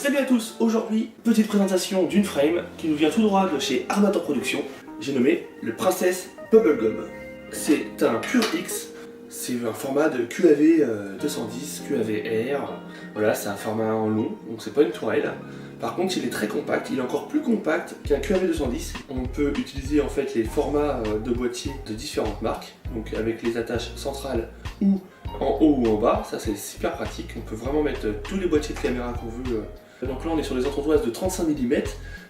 Salut à tous, aujourd'hui, petite présentation d'une frame qui nous vient tout droit de chez Armator Productions. J'ai nommé le Princess Bubblegum. C'est un Pure X, c'est un format de QAV 210, QAV R. Voilà, c'est un format en long, donc c'est pas une tourelle. Par contre, il est très compact, il est encore plus compact qu'un QAV 210. On peut utiliser en fait les formats de boîtiers de différentes marques, donc avec les attaches centrales ou en haut ou en bas, ça c'est super pratique. On peut vraiment mettre tous les boîtiers de caméra qu'on veut. Donc là on est sur des entonnoises de 35 mm,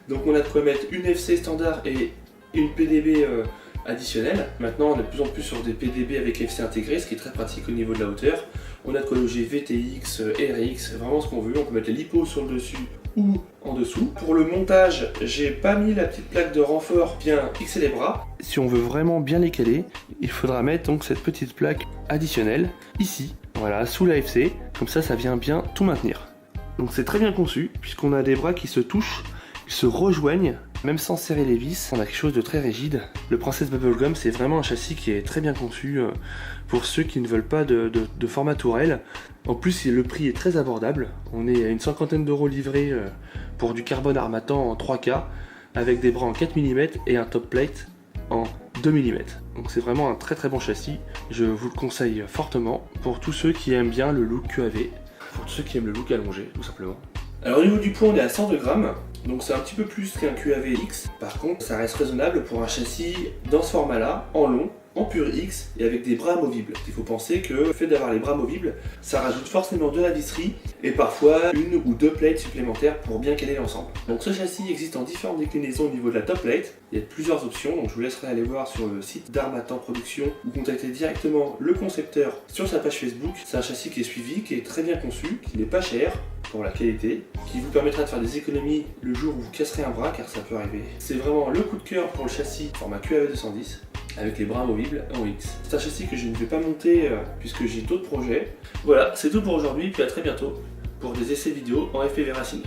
donc on a de quoi mettre une FC standard et une PDB additionnelle. Maintenant on est de plus en plus sur des PDB avec FC intégré, ce qui est très pratique au niveau de la hauteur. On a de quoi loger VTX, RX, vraiment ce qu'on veut. On peut mettre les lipos sur le dessus ou en dessous. Pour le montage, j'ai pas mis la petite plaque de renfort bien fixer les bras. Si on veut vraiment bien les caler, il faudra mettre donc cette petite plaque additionnelle ici, voilà, sous la FC. Comme ça vient bien tout maintenir. Donc c'est très bien conçu, puisqu'on a des bras qui se touchent, qui se rejoignent, même sans serrer les vis. On a quelque chose de très rigide. Le Princess Bubblegum, c'est vraiment un châssis qui est très bien conçu pour ceux qui ne veulent pas de format tourelle. En plus, le prix est très abordable. On est à une cinquantaine d'euros livré pour du carbone armatant en 3K, avec des bras en 4 mm et un top plate en 2 mm. Donc c'est vraiment un très très bon châssis. Je vous le conseille fortement pour tous ceux qui aiment bien le look QAV. Pour ceux qui aiment le look allongé, tout simplement. Alors au niveau du poids, on est à 102 grammes, donc c'est un petit peu plus qu'un QAV X. Par contre, ça reste raisonnable pour un châssis dans ce format-là, en long, en Pure X et avec des bras amovibles. Il faut penser que le fait d'avoir les bras amovibles, ça rajoute forcément de la visserie et parfois une ou deux plates supplémentaires pour bien caler l'ensemble. Donc ce châssis existe en différentes déclinaisons au niveau de la top plate. Il y a plusieurs options, donc je vous laisserai aller voir sur le site d'Armator Productions ou contacter directement le concepteur sur sa page Facebook. C'est un châssis qui est suivi, qui est très bien conçu, qui n'est pas cher pour la qualité, qui vous permettra de faire des économies le jour où vous casserez un bras, car ça peut arriver. C'est vraiment le coup de cœur pour le châssis format QAV 210 avec les bras amovibles en X. C'est un châssis que je ne vais pas monter puisque j'ai d'autres projets. Voilà, c'est tout pour aujourd'hui, puis à très bientôt pour des essais vidéo en FPV Racing.